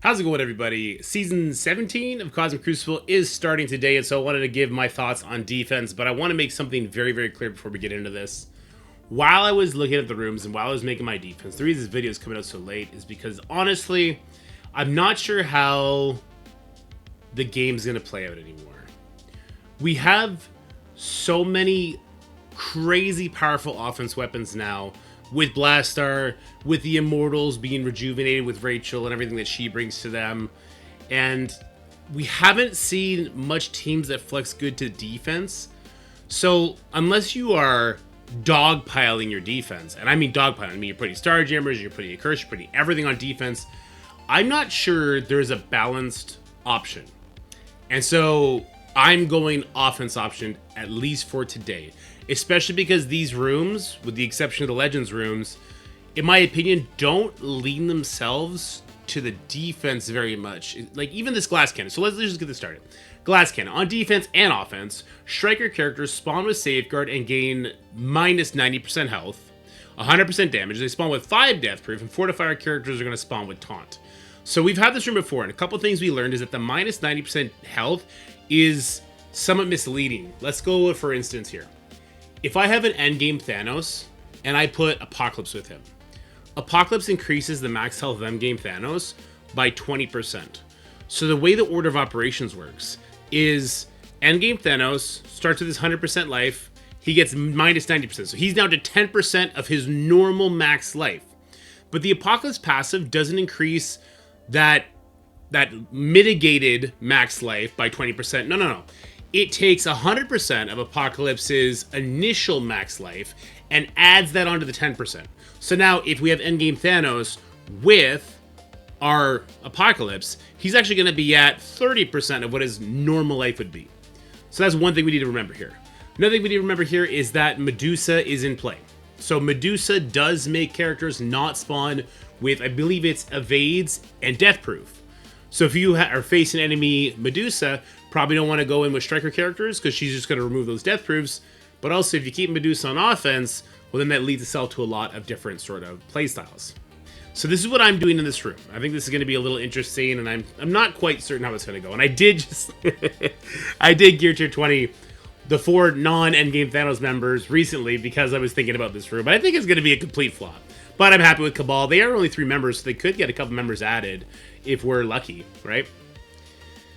How's it going, everybody? Season 17 of Cosmic Crucible is starting today, and so I wanted to give my thoughts on defense, but I want to make something very, very clear before we get into this. While I was looking at the rooms and while I was making my defense, the reason this video is coming out so late is because, honestly, I'm not sure how the game's going to play out anymore. We have so many crazy powerful offense weapons now, with Blastar, with the Immortals being rejuvenated with Rachel and everything that she brings to them. And we haven't seen much teams that flex good to defense. So unless you are dogpiling your defense, and I mean dogpiling, I mean you're putting Starjammers, you're putting a Curse, you're putting everything on defense, I'm not sure there's a balanced option. And so I'm going offense option, at least for today. Especially because these rooms, with the exception of the Legends rooms, in my opinion, don't lean themselves to the defense very much. Like, even this glass cannon. So let's just get this started. Glass cannon. On defense and offense, striker characters spawn with Safeguard and gain minus 90% health, 100% damage. They spawn with 5 death proof, and fortifier characters are going to spawn with taunt. So we've had this room before, and a couple things we learned is that the minus 90% health is somewhat misleading. Let's go, for instance, here. If I have an endgame Thanos, and I put Apocalypse with him, Apocalypse increases the max health of endgame Thanos by 20%. So the way the order of operations works is endgame Thanos starts with his 100% life, he gets minus 90%. So he's down to 10% of his normal max life. But the Apocalypse passive doesn't increase that mitigated max life by 20%. No. It takes 100% of Apocalypse's initial max life and adds that onto the 10%. So now, if we have endgame Thanos with our Apocalypse, he's actually going to be at 30% of what his normal life would be. So that's one thing we need to remember here. Another thing we need to remember here is that Medusa is in play. So Medusa does make characters not spawn with, I believe it's evades and death proof. So if you are facing enemy Medusa, probably don't want to go in with striker characters because she's just going to remove those death proofs. But also, if you keep Medusa on offense, well, then that leads itself to a lot of different sort of playstyles. So this is what I'm doing in this room. I think this is going to be a little interesting, and I'm not quite certain how it's going to go. And I did just I did Gear Tier 20 the 4 non-endgame Thanos members recently because I was thinking about this room. But I think it's going to be a complete flop. But I'm happy with Cabal. They are only 3 members, so they could get a couple members added if we're lucky, right?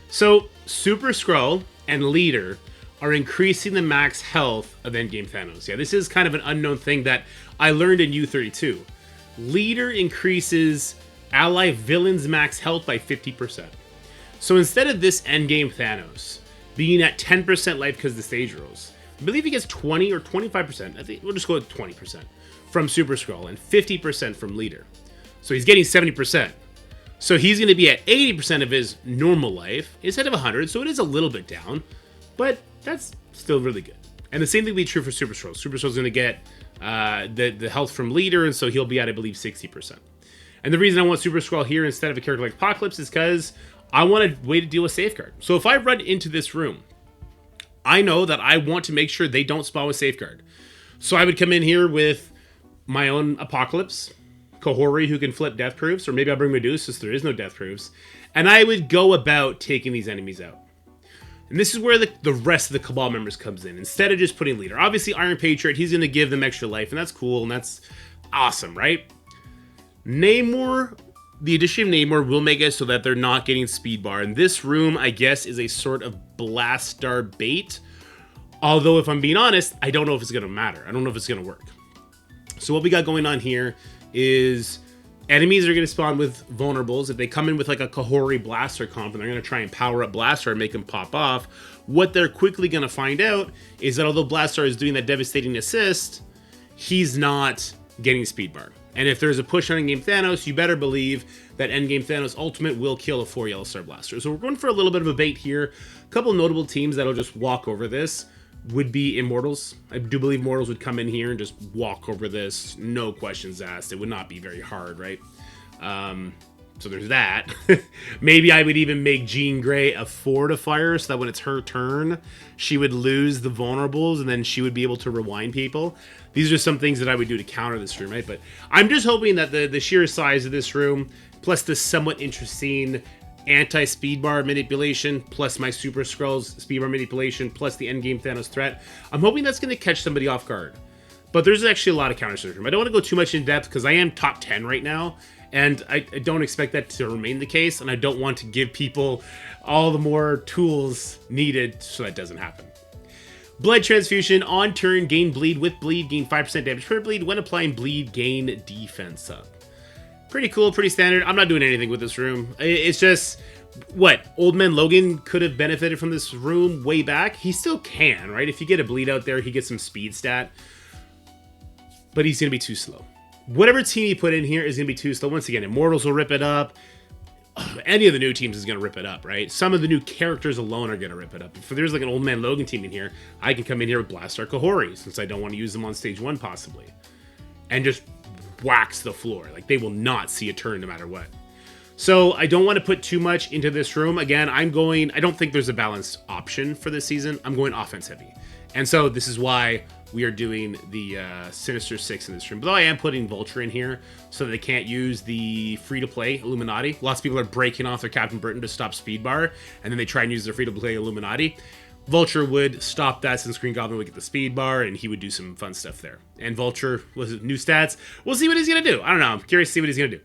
So, Super Skrull and Leader are increasing the max health of endgame Thanos. Yeah, this is kind of an unknown thing that I learned in U32. Leader increases ally villains' max health by 50%. So instead of this endgame Thanos being at 10% life because of the stage rolls, I believe he gets 20 or 25%. I think we'll just go with 20% from Super Skrull and 50% from Leader. So he's getting 70%. So he's going to be at 80% of his normal life instead of 100, so it is a little bit down, but that's still really good. And the same thing will be true for Super Skrull. Super Skrull's going to get the health from Leader, and so he'll be at, I believe, 60%. And the reason I want Super Skrull here instead of a character like Apocalypse is because I want a way to deal with Safeguard. So if I run into this room, I know that I want to make sure they don't spawn with Safeguard. So I would come in here with my own Apocalypse, Kahori, who can flip death proofs, or maybe I'll bring Medusa since there is no death proofs, and I would go about taking these enemies out. And this is where the rest of the Cabal members comes in, instead of just putting Leader. Obviously, Iron Patriot, he's going to give them extra life, and that's cool, and that's awesome, right? Namor, the addition of Namor will make it so that they're not getting speed bar, and this room, I guess, is a sort of Blastar bait, although if I'm being honest, I don't know if it's going to matter. I don't know if it's going to work. So what we got going on here is enemies are going to spawn with vulnerables. If they come in with like a Kahori Blaster comp and they're going to try and power up Blaster and make him pop off, what they're quickly going to find out is that although Blaster is doing that devastating assist, he's not getting speed bar. And if there's a push on Endgame Thanos, you better believe that Endgame Thanos Ultimate will kill a 4 Yellow Star Blaster. So we're going for a little bit of a bait here. A couple notable teams that'll just walk over this would be Immortals. I do believe Immortals would come in here and just walk over this, no questions asked. It would not be very hard, right? So there's that. Maybe I would even make Jean Grey a fortifier so that when it's her turn, she would lose the vulnerables and then she would be able to rewind people. These are some things that I would do to counter this room, right? But I'm just hoping that the sheer size of this room plus the somewhat interesting anti-speed bar manipulation, plus my Super Skrulls speed bar manipulation, plus the endgame Thanos threat. I'm hoping that's going to catch somebody off guard. But there's actually a lot of counters to this room. I don't want to go too much in depth because I am top 10 right now, and I don't expect that to remain the case, and I don't want to give people all the more tools needed so that doesn't happen. Blood transfusion, on turn, gain bleed with bleed, gain 5% damage per bleed. When applying bleed, gain defense up. Pretty cool, pretty standard. I'm not doing anything with this room. It's just, what, Old Man Logan could have benefited from this room way back? He still can, right? If you get a bleed out there, he gets some speed stat. But he's going to be too slow. Whatever team you put in here is going to be too slow. Once again, Immortals will rip it up. Any of the new teams is going to rip it up, right? Some of the new characters alone are going to rip it up. If there's like an Old Man Logan team in here, I can come in here with Blastar Kahori, since I don't want to use them on stage 1 possibly. And just wax the floor. Like, they will not see a turn no matter what. So I don't want to put too much into this room. Again, I don't think there's a balanced option for this season. I'm going offense heavy. And so this is why we are doing the Sinister Six in this room. Though I am putting Vulture in here so that they can't use the free-to-play Illuminati. Lots of people are breaking off their Captain Britain to stop Speed Bar, and then they try and use their free-to-play Illuminati. Vulture would stop that since Green Goblin would get the Speed Bar, and he would do some fun stuff there. And Vulture, was it new stats? We'll see what he's going to do. I don't know. I'm curious to see what he's going to do.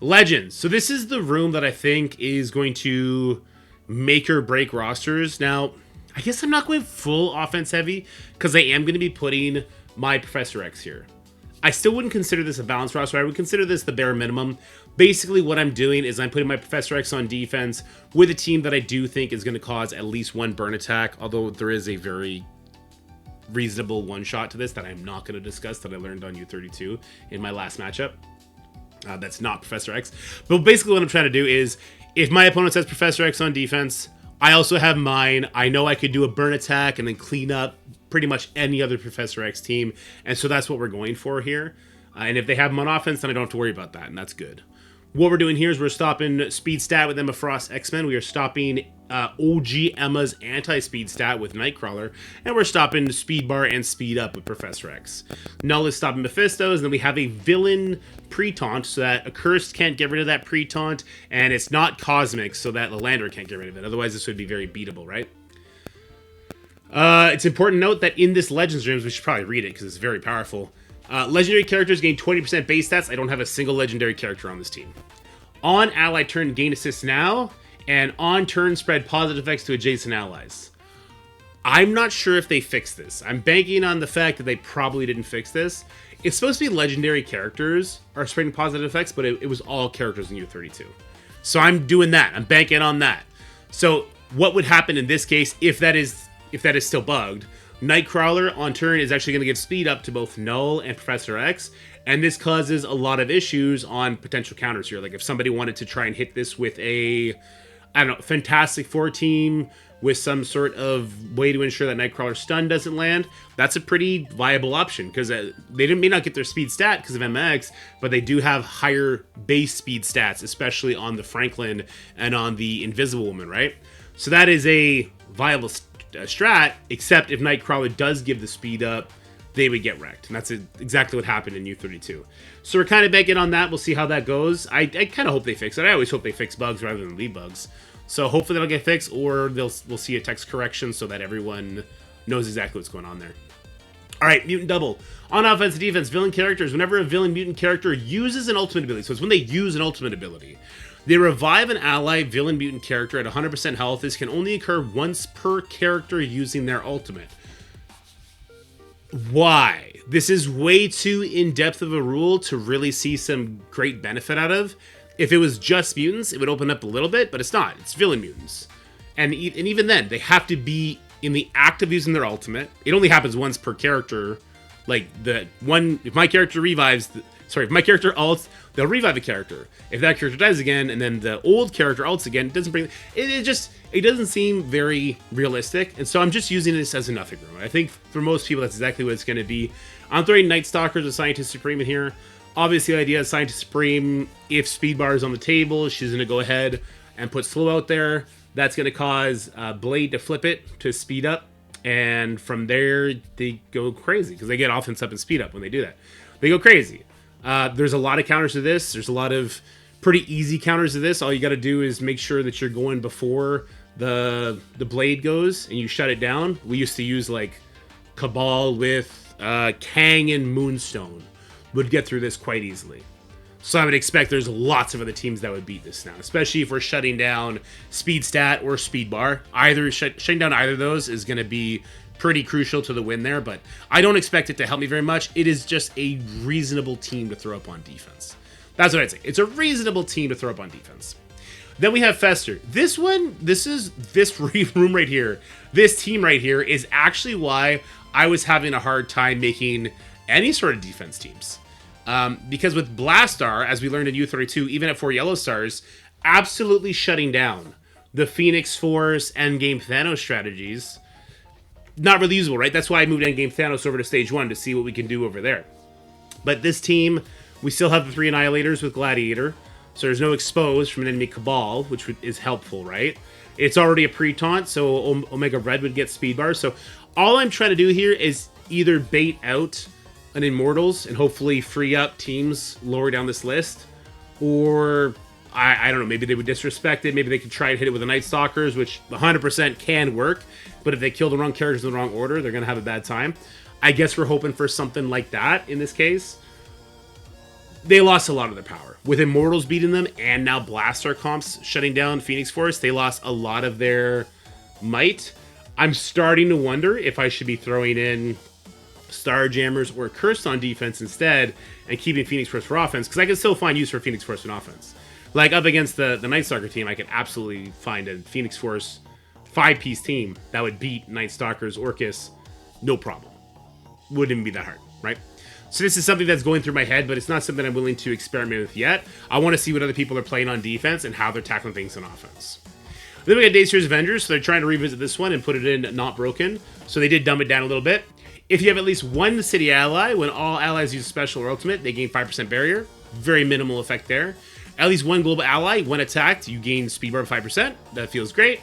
Legends. So this is the room that I think is going to make or break rosters. Now, I guess I'm not going full offense heavy because I am going to be putting my Professor X here. I still wouldn't consider this a balanced roster. I would consider this the bare minimum. Basically, what I'm doing is I'm putting my Professor X on defense with a team that I do think is going to cause at least one burn attack, although there is a very reasonable one-shot to this that I'm not going to discuss that I learned on U32 in my last matchup. That's not Professor X. But basically what I'm trying to do is, if my opponent has Professor X on defense, I also have mine. I know I could do a burn attack and then clean up pretty much any other Professor X team. And so that's what we're going for here. And if they have him on offense, then I don't have to worry about that. And that's good. What we're doing here is we're stopping speed stat with Emma Frost X-Men. We are stopping OG Emma's anti-speed stat with Nightcrawler. And we're stopping speed bar and speed up with Professor X. Null is stopping Mephisto's. And then we have a villain pre-taunt so that Accursed can't get rid of that pre-taunt. And it's not Cosmic so that Lilandra can't get rid of it. Otherwise, this would be very beatable, right? It's important to note that in this Legends Rooms, we should probably read it because it's very powerful. Legendary characters gain 20% base stats. I don't have a single legendary character on this team. On ally turn, gain assists now. And on turn, spread positive effects to adjacent allies. I'm not sure if they fixed this. I'm banking on the fact that they probably didn't fix this. It's supposed to be legendary characters are spreading positive effects, but it was all characters in U32. So I'm doing that. I'm banking on that. So what would happen in this case if that is still bugged? Nightcrawler on turn is actually going to give speed up to both Null and Professor X, and this causes a lot of issues on potential counters here. Like if somebody wanted to try and hit this with a, I don't know, Fantastic Four team with some sort of way to ensure that Nightcrawler's stun doesn't land, that's a pretty viable option because they may not get their speed stat because of MX, but they do have higher base speed stats, especially on the Franklin and on the Invisible Woman, right? So that is a viable strat, except if Nightcrawler does give the speed up, they would get wrecked. And that's exactly what happened in U32. So we're kind of banking on that. We'll see how that goes. I kind of hope they fix it. I always hope they fix bugs rather than leave bugs. So hopefully that'll get fixed, or we'll see a text correction so that everyone knows exactly what's going on there. All right, Mutant Double. On offense and defense, villain characters. Whenever a villain mutant character uses an ultimate ability, so it's when they use an ultimate ability, they revive an ally villain mutant character at 100% health. This can only occur once per character using their ultimate. Why? This is way too in-depth of a rule to really see some great benefit out of. If it was just mutants, it would open up a little bit, but it's not. It's villain mutants. And even then, they have to be in the act of using their ultimate. It only happens once per character. Like, if my character revives... If my character ults, they'll revive a character. If that character dies again, and then the old character ults again, it doesn't bring... It doesn't seem very realistic, and so I'm just using this as a nothing room. I think for most people, that's exactly what it's going to be. I'm throwing Night Stalkers with Scientist Supreme in here. Obviously, the idea is Scientist Supreme, if Speed Bar is on the table, she's going to go ahead and put Slow out there. That's going to cause Blade to flip it to speed up, and from there, they go crazy, because they get offense up and speed up when they do that. They go crazy. There's a lot of counters to this. There's a lot of Pretty easy counters to this. All you got to do is make sure that you're going before the blade goes and you shut it down. We used to use like Cabal with Kang and Moonstone would get through this quite easily. So I would expect there's lots of other teams that would beat this now, especially if we're shutting down Speed Stat or Speed Bar. Shutting down either of those is going to be pretty crucial to the win there, but I don't expect it to help me very much. It is just a reasonable team to throw up on defense. That's what I'd say. It's a reasonable team to throw up on defense. Then we have Fester. This room right here, this team right here is actually why I was having a hard time making any sort of defense teams. Because with Blastar, as we learned in U32, even at 4 yellow stars, absolutely shutting down the Phoenix Force endgame Thanos strategies, not really usable, right? That's why I moved endgame Thanos over to stage 1 to see what we can do over there. But this team, we still have the 3 Annihilators with Gladiator, so there's no expose from an enemy Cabal, which is helpful, right? It's already a pre-taunt, so Omega Red would get speed bars. So all I'm trying to do here is either bait out an Immortals and hopefully free up teams lower down this list, or I don't know, maybe they would disrespect it, maybe they could try and hit it with the Night Stalkers, which 100% can work, but if they kill the wrong characters in the wrong order, they're going to have a bad time. I guess we're hoping for something like that in this case. They lost a lot of their power. With Immortals beating them, and now Blastar comps shutting down Phoenix Force, they lost a lot of their might. I'm starting to wonder if I should be throwing in Starjammers or Cursed on defense instead, and keeping Phoenix Force for offense, because I can still find use for Phoenix Force in offense. Like, up against the Night Stalker team, I could absolutely find a Phoenix Force 5-piece team that would beat Night Stalkers, Orcus, no problem. Wouldn't even be that hard, right? So this is something that's going through my head, but it's not something I'm willing to experiment with yet. I want to see what other people are playing on defense and how they're tackling things on offense. Then we got Dacier's Avengers, so they're trying to revisit this one and put it in Not Broken. So they did dumb it down a little bit. If you have at least one city ally, when all allies use special or ultimate, they gain 5% barrier. Very minimal effect there. At least one global ally, when attacked, you gain speed bar of 5%. That feels great.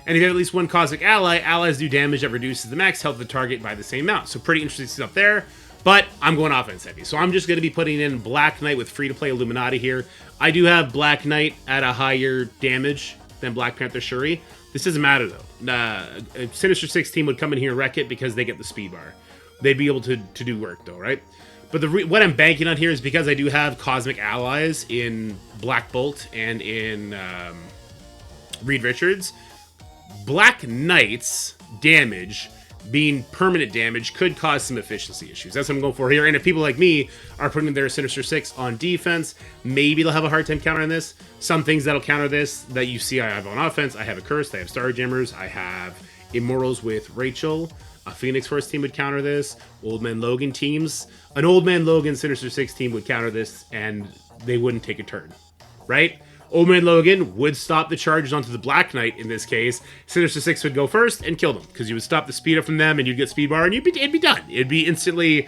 And if you have at least one cosmic ally, allies do damage that reduces the max health of the target by the same amount. So pretty interesting stuff there. But I'm going offense heavy. So I'm just going to be putting in Black Knight with free-to-play Illuminati here. I do have Black Knight at a higher damage than Black Panther Shuri. This doesn't matter, though. A Sinister Six team would come in here and wreck it because they get the speed bar. They'd be able to do work, though, right? But what I'm banking on here is because I do have cosmic allies in Black Bolt and in Reed Richards, Black Knight's damage being permanent damage could cause some efficiency issues. That's what I'm going for here. And if people like me are putting their Sinister Six on defense, maybe they'll have a hard time countering this. Some things that'll counter this that you see I have on offense, I have a Cursed, I have Starjammers, I have Immortals with Rachel. A Phoenix Force team would counter this. Old Man Logan teams. An Old Man Logan Sinister Six team would counter this, and they wouldn't take a turn, right? Old Man Logan would stop the charges onto the Black Knight in this case. Sinister Six would go first and kill them, because you would stop the speed up from them, and you'd get speed bar, and it'd be done. It'd be instantly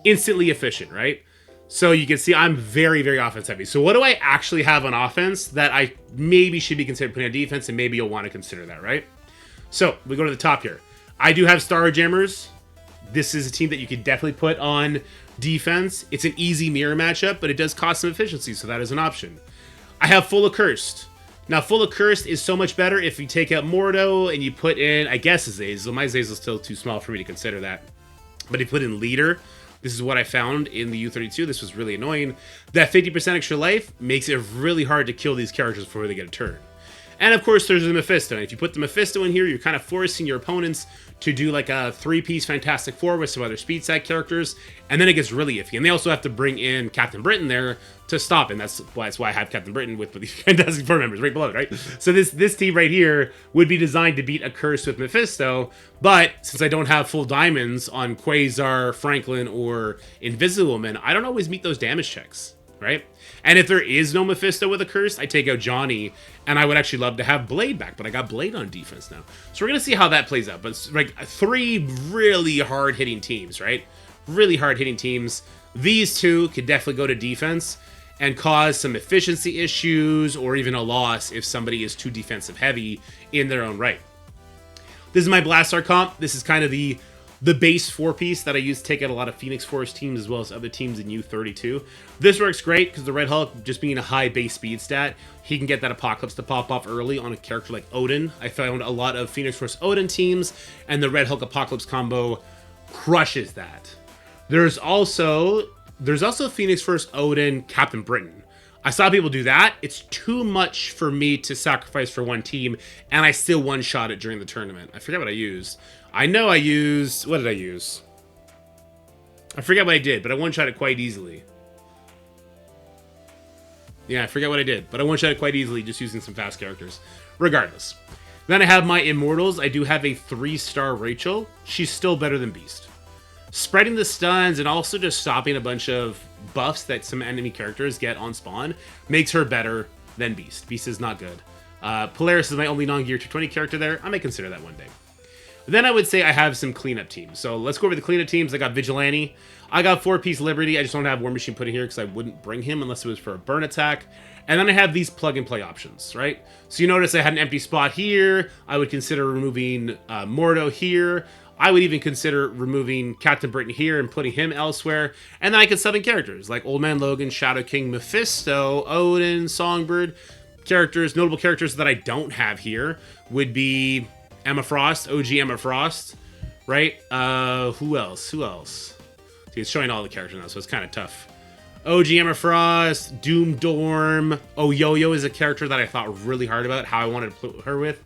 efficient, right? So you can see I'm very, very offense heavy. So what do I actually have on offense that I maybe should be considering putting on defense, and maybe you'll want to consider that, right? So we go to the top here. I do have Starjammers. This is a team that you could definitely put on defense. It's an easy mirror matchup, but it does cost some efficiency, so that is an option. I have Full of Cursed. Now, Full of Cursed is so much better if you take out Mordo and you put in, I guess, Azazel. My Azazel is still too small for me to consider that. But if you put in Leader, this is what I found in the U32. This was really annoying. That 50% extra life makes it really hard to kill these characters before they get a turn. And of course, there's the Mephisto. And if you put the Mephisto in here, you're kind of forcing your opponents to do like a 3-piece Fantastic Four with some other speed side characters, and then it gets really iffy. And they also have to bring in Captain Britain there to stop, and that's why I have Captain Britain with the Fantastic Four members right below it, right? So this team right here would be designed to beat a Curse with Mephisto, but since I don't have full diamonds on Quasar, Franklin, or Invisible Woman, I don't always meet those damage checks, right? And if there is no Mephisto with a Curse, I take out Johnny, and I would actually love to have Blade back, but I got Blade on defense now. So we're going to see how that plays out. But it's like 3 really hard-hitting teams, right? Really hard-hitting teams. These 2 could definitely go to defense and cause some efficiency issues or even a loss if somebody is too defensive-heavy in their own right. This is my Blastar comp. This is kind of the the base 4-piece that I use to take out a lot of Phoenix Force teams as well as other teams in U32. This works great because the Red Hulk, just being a high base speed stat, he can get that Apocalypse to pop off early on a character like Odin. I found a lot of Phoenix Force Odin teams, and the Red Hulk Apocalypse combo crushes that. There's also Phoenix Force Odin Captain Britain. I saw people do that. It's too much for me to sacrifice for one team, and I still one-shot it during the tournament. I forget what I used. I know I used... What did I use? I forget what I did, but I one-shot it quite easily. Yeah, I forget what I did, but I one-shot it quite easily just using some fast characters. Regardless. Then I have my Immortals. I do have a 3-star Rachel. She's still better than Beast. Spreading the stuns and also just stopping a bunch of buffs that some enemy characters get on spawn makes her better than Beast. Beast is not good. Polaris is my only non-Gear 220 character there. I may consider that one day. Then I would say I have some cleanup teams. So let's go over the cleanup teams. I got Vigilante. I got 4-piece Liberty. I just don't have War Machine put in here because I wouldn't bring him unless it was for a burn attack. And then I have these plug-and-play options, right? So you notice I had an empty spot here. I would consider removing Mordo here. I would even consider removing Captain Britain here and putting him elsewhere. And then I could sub in characters like Old Man Logan, Shadow King, Mephisto, Odin, Songbird. Notable characters that I don't have here would be Emma Frost, OG Emma Frost, right? Who else? See, it's showing all the characters now, so it's kind of tough. OG Emma Frost, Doom Dorm. Oh, Yo-Yo is a character that I thought really hard about how I wanted to put her with.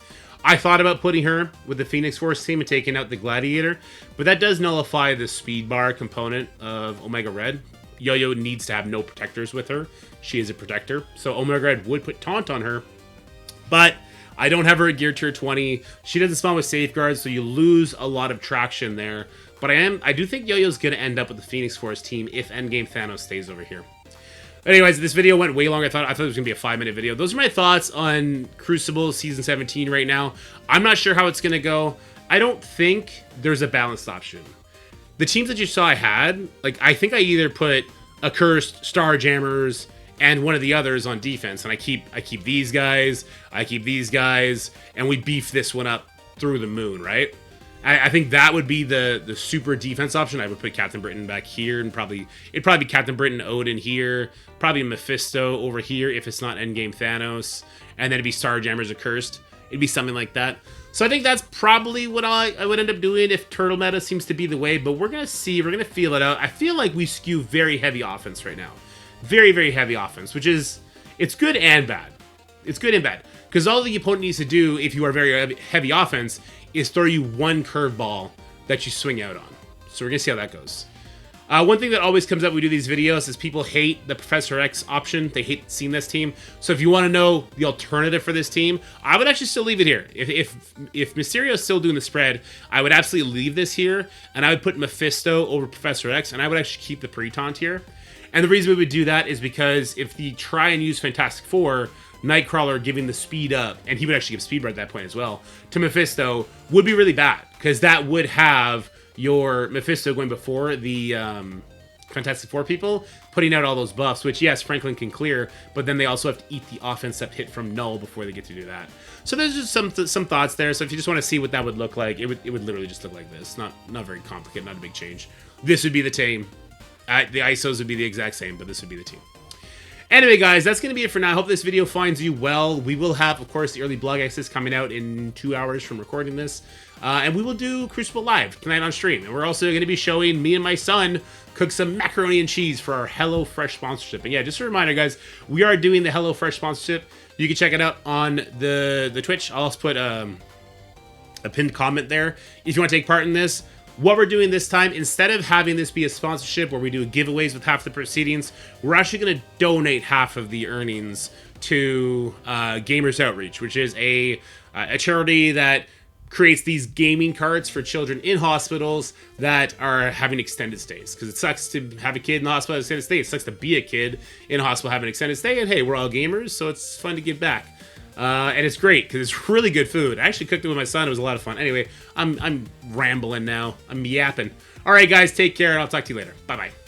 I thought about putting her with the Phoenix Force team and taking out the Gladiator, but that does nullify the speed bar component of Omega Red. Yo-Yo needs to have no protectors with her. She is a protector, so Omega Red would put Taunt on her, but I don't have her at Gear Tier 20. She doesn't spawn with Safeguards, so you lose a lot of traction there. But I do think Yo-Yo's going to end up with the Phoenix Force team if Endgame Thanos stays over here. Anyways, this video went way long. I thought it was going to be a 5-minute video. Those are my thoughts on Crucible Season 17 right now. I'm not sure how it's going to go. I don't think there's a balanced option. The teams that you saw I had, like, I think I either put Accursed, Starjammers, and one of the others on defense. And I keep these guys, I keep these guys, and we beef this one up through the moon, right? I think that would be the super defense option. I would put Captain Britain back here, and it'd probably be Captain Britain, Odin here, probably Mephisto over here if it's not Endgame Thanos, and then it'd be Starjammers Accursed. It'd be something like that. So I think that's probably what I would end up doing if Turtle Meta seems to be the way, but we're going to see, we're going to feel it out. I feel like we skew very heavy offense right now. Very, very heavy offense, which is, it's good and bad. It's good and bad. Because all the opponent needs to do, if you are very heavy offense, is throw you one curveball that you swing out on. So we're going to see how that goes. One thing that always comes up when we do these videos is people hate the Professor X option. They hate seeing this team. So if you want to know the alternative for this team, I would actually still leave it here. If Mysterio is still doing the spread, I would absolutely leave this here, and I would put Mephisto over Professor X, and I would actually keep the pre-taunt here. And the reason we would do that is because if you try and use Fantastic Four, Nightcrawler giving the speed up, and he would actually give speed bar at that point as well, to Mephisto would be really bad, because that would have your Mephisto going before the Fantastic Four people, putting out all those buffs, which, yes, Franklin can clear, but then they also have to eat the offense up hit from Null before they get to do that. So there's just some thoughts there. So if you just want to see what that would look like, it would literally just look like this. Not very complicated, not a big change. This would be the team. The ISOs would be the exact same, but this would be the team. Anyway, guys, that's going to be it for now. I hope this video finds you well. We will have, of course, the early blog access coming out in 2 hours from recording this. And we will do Crucible Live tonight on stream. And we're also going to be showing me and my son cook some macaroni and cheese for our HelloFresh sponsorship. And yeah, just a reminder, guys, we are doing the HelloFresh sponsorship. You can check it out on the Twitch. I'll also put a pinned comment there if you want to take part in this. What we're doing this time, instead of having this be a sponsorship where we do giveaways with half the proceedings, we're actually going to donate half of the earnings to Gamers Outreach, which is a charity that creates these gaming carts for children in hospitals that are having extended stays. Because it sucks to have a kid in the hospital with extended stay. It sucks to be a kid in a hospital having an extended stay. And hey, we're all gamers, so it's fun to give back. And it's great because it's really good food. I actually cooked it with my son. It was a lot of fun. Anyway, I'm rambling now. I'm yapping. All right, guys, take care, and I'll talk to you later. Bye-bye.